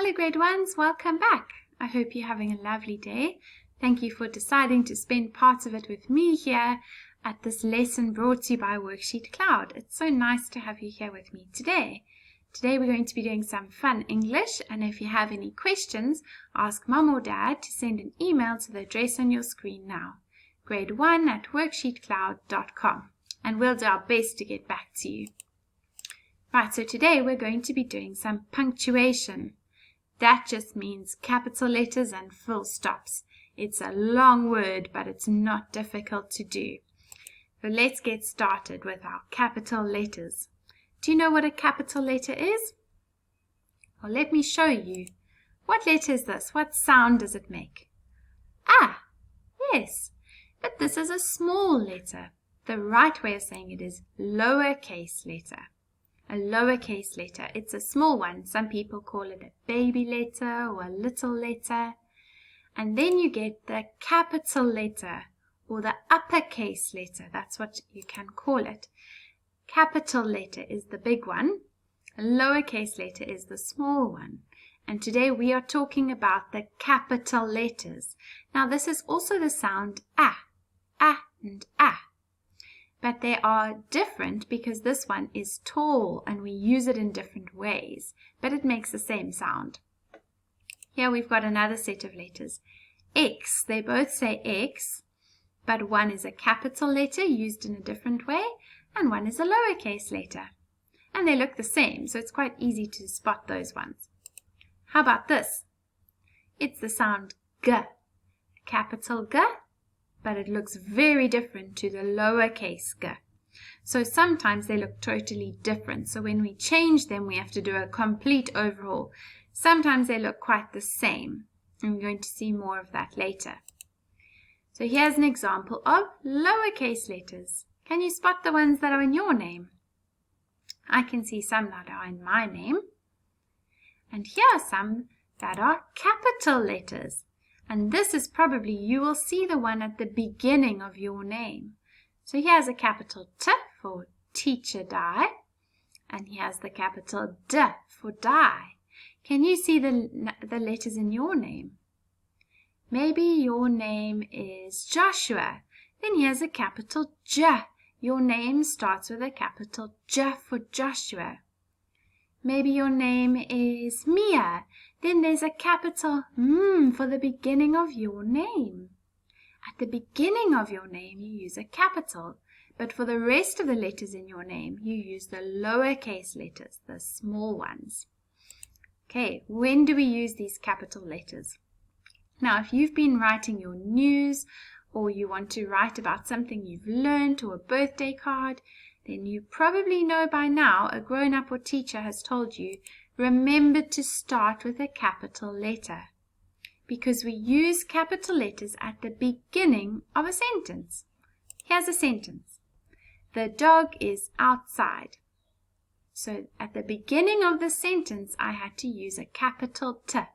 Hello grade ones, welcome back. I hope you're having a lovely day. Thank you for deciding to spend part of it with me here at this lesson brought to you by WorksheetCloud. It's so nice to have you here with me today. Today we're going to be doing some fun English, and if you have any questions, ask Mum or Dad to send an email to the address on your screen now, grade1@worksheetcloud.com, and we'll do our best to get back to you. Right, so today we're going to be doing some punctuation. That just means capital letters and full stops. It's a long word, but it's not difficult to do. So let's get started with our capital letters. Do you know what a capital letter is? Well, let me show you. What letter is this? What sound does it make? Ah, yes, but this is a small letter. The right way of saying it is lowercase letter. A lowercase letter. It's a small one. Some people call it a baby letter or a little letter. And then you get the capital letter or the uppercase letter. That's what you can call it. Capital letter is the big one. A lowercase letter is the small one. And today we are talking about the capital letters. Now this is also the sound ah and ah. But they are different because this one is tall and we use it in different ways, but it makes the same sound. Here we've got another set of letters. X, they both say X, but one is a capital letter used in a different way, and one is a lowercase letter. And they look the same, so it's quite easy to spot those ones. How about this? It's the sound G, capital G, but it looks very different to the lowercase g. So sometimes they look totally different. So when we change them, we have to do a complete overhaul. Sometimes they look quite the same. And we're going to see more of that later. So here's an example of lowercase letters. Can you spot the ones that are in your name? I can see some that are in my name. And here are some that are capital letters. And this is probably, you will see the one at the beginning of your name. So here's a capital T for teacher die. And here's the capital D for die. Can you see the letters in your name? Maybe your name is Joshua. Then here's a capital J. Your name starts with a capital J for Joshua. Maybe your name is Mia. Then there's a capital M for the beginning of your name. At the beginning of your name, you use a capital. But for the rest of the letters in your name, you use the lowercase letters, the small ones. Okay, when do we use these capital letters? Now, if you've been writing your news or you want to write about something you've learned or a birthday card, then you probably know by now a grown-up or teacher has told you, remember to start with a capital letter, because we use capital letters at the beginning of a sentence. Here's a sentence. The dog is outside. So at the beginning of the sentence, I had to use a capital T.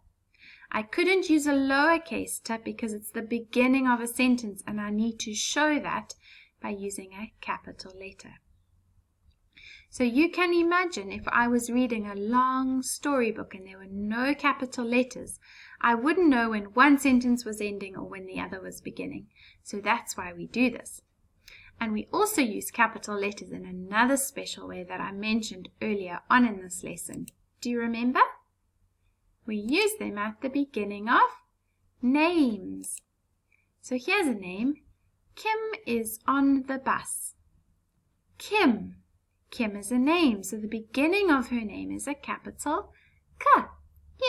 I couldn't use a lowercase t because it's the beginning of a sentence, and I need to show that by using a capital letter. So you can imagine if I was reading a long storybook and there were no capital letters, I wouldn't know when one sentence was ending or when the other was beginning. So that's why we do this. And we also use capital letters in another special way that I mentioned earlier on in this lesson. Do you remember? We use them at the beginning of names. So here's a name. Kim is on the bus. Kim. Kim is a name, so the beginning of her name is a capital K.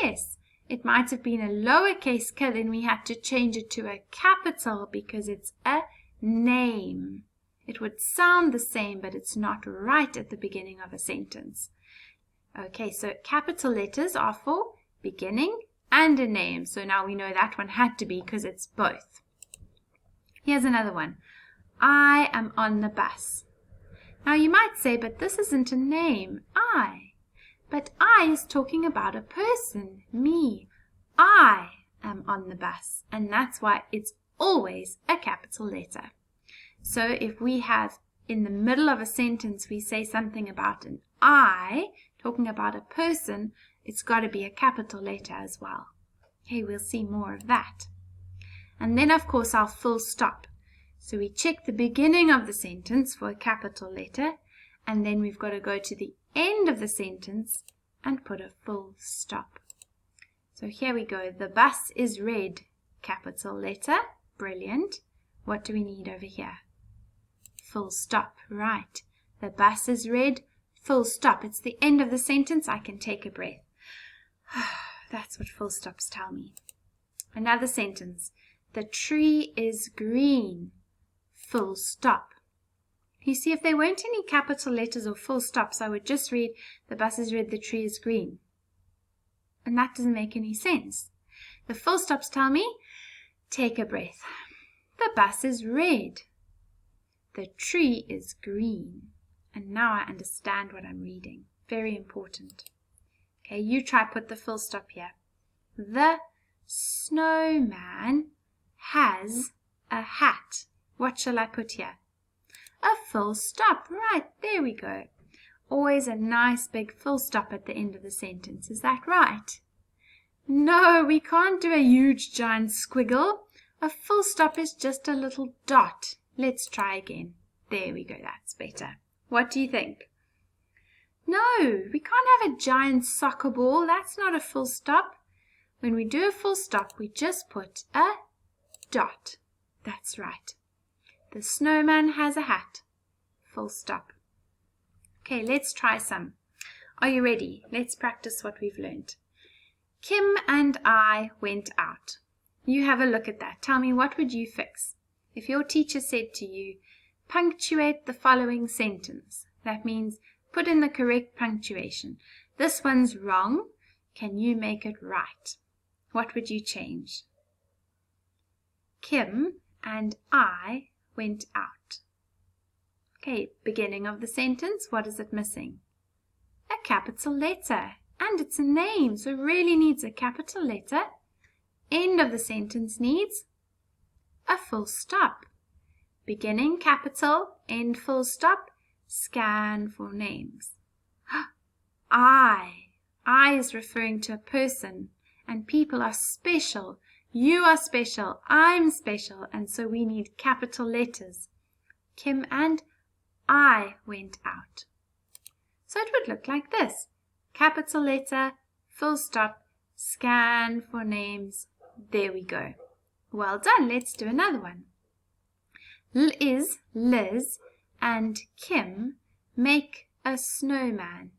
Yes, it might have been a lowercase k, then we had to change it to a capital because it's a name. It would sound the same, but it's not right at the beginning of a sentence. Okay, so capital letters are for beginning and a name. So now we know that one had to be because it's both. Here's another one. I am on the bus. Now you might say, but this isn't a name, I. But I is talking about a person, me. I am on the bus, and that's why it's always a capital letter. So if we have in the middle of a sentence, we say something about an I, talking about a person, it's got to be a capital letter as well. Okay, we'll see more of that. And then, of course, our full stop. So we check the beginning of the sentence for a capital letter, and then we've got to go to the end of the sentence and put a full stop. So here we go. The bus is red, capital letter. Brilliant. What do we need over here? Full stop. Right. The bus is red, full stop. It's the end of the sentence. I can take a breath. That's what full stops tell me. Another sentence. The tree is green, full stop. You see, if there weren't any capital letters or full stops, I would just read, the bus is red, the tree is green. And that doesn't make any sense. The full stops tell me, take a breath. The bus is red. The tree is green. And now I understand what I'm reading. Very important. Okay, you try put the full stop here. The snowman has a hat. What shall I put here? A full stop. Right, there we go. Always a nice big full stop at the end of the sentence. Is that right? No, we can't do a huge giant squiggle. A full stop is just a little dot. Let's try again. There we go. That's better. What do you think? No, we can't have a giant soccer ball. That's not a full stop. When we do a full stop, we just put a dot. That's right. The snowman has a hat. Full stop. Okay, let's try some. Are you ready? Let's practice what we've learned. Kim and I went out. You have a look at that. Tell me, what would you fix? If your teacher said to you, punctuate the following sentence. That means put in the correct punctuation. This one's wrong. Can you make it right? What would you change? Kim and I went out. Okay, beginning of the sentence, what is it missing? A capital letter. And it's a name, so it really needs a capital letter. End of the sentence needs a full stop. Beginning capital, end full stop, scan for names. I is referring to a person, and people are special. You are special, I'm special, and so we need capital letters. Kim and I went out. So it would look like this. Capital letter, full stop, scan for names. There we go. Well done. Let's do another one. Liz and Kim make a snowman.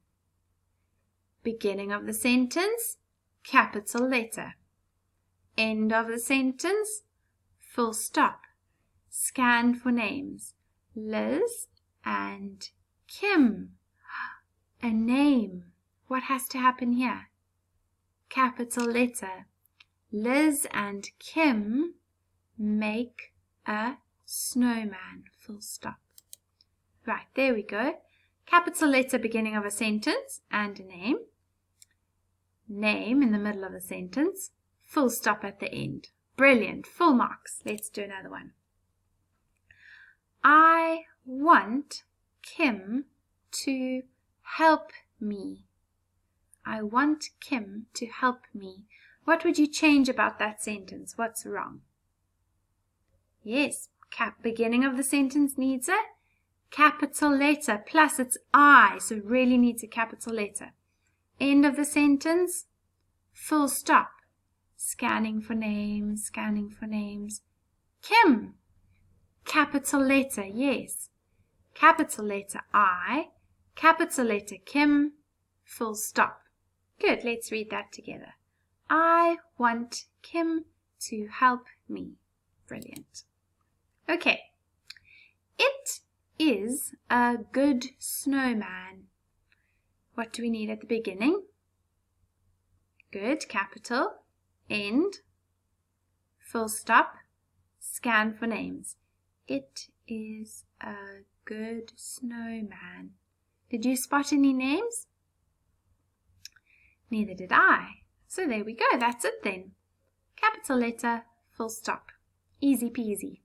Beginning of the sentence, capital letter. End of the sentence, full stop. Scan for names. Liz and Kim. A name. What has to happen here? Capital letter. Liz and Kim make a snowman. Full stop. Right, there we go. Capital letter beginning of a sentence and a name. Name in the middle of the sentence. Full stop at the end. Brilliant. Full marks. Let's do another one. I want Kim to help me. I want Kim to help me. What would you change about that sentence? What's wrong? Yes, beginning of the sentence needs a capital letter. Plus it's I, so it really needs a capital letter. End of the sentence, full stop. Scanning for names, scanning for names. Kim, capital letter, yes. Capital letter I, capital letter Kim, full stop. Good, let's read that together. I want Kim to help me. Brilliant. Okay. It is a good snowman. What do we need at the beginning? Good, capital. End. Full stop. Scan for names. It is a good snowman. Did you spot any names? Neither did I. So there we go. That's it then. Capital letter, full stop. Easy peasy.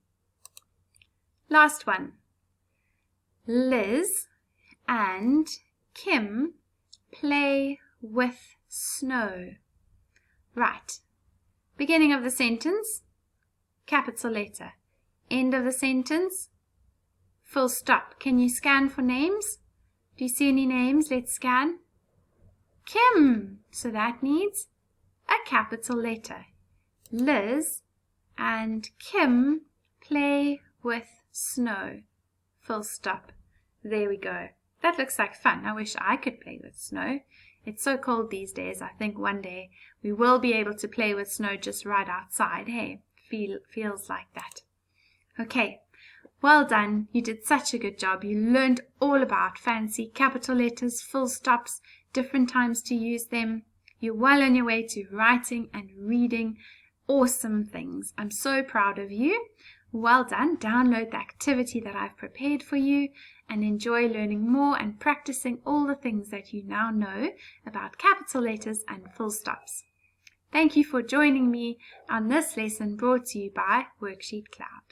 Last one. Liz and Kim play with snow. Right. Beginning of the sentence, capital letter. End of the sentence, full stop. Can you scan for names? Do you see any names? Let's scan. Kim. So that needs a capital letter. Liz and Kim play with snow. Full stop. There we go. That looks like fun. I wish I could play with snow. It's so cold these days. I think one day we will be able to play with snow just right outside. Hey, feels like that. Okay, well done. You did such a good job. You learned all about fancy capital letters, full stops, different times to use them. You're well on your way to writing and reading awesome things. I'm so proud of you. Well done. Download the activity that I've prepared for you and enjoy learning more and practicing all the things that you now know about capital letters and full stops. Thank you for joining me on this lesson brought to you by WorksheetCloud.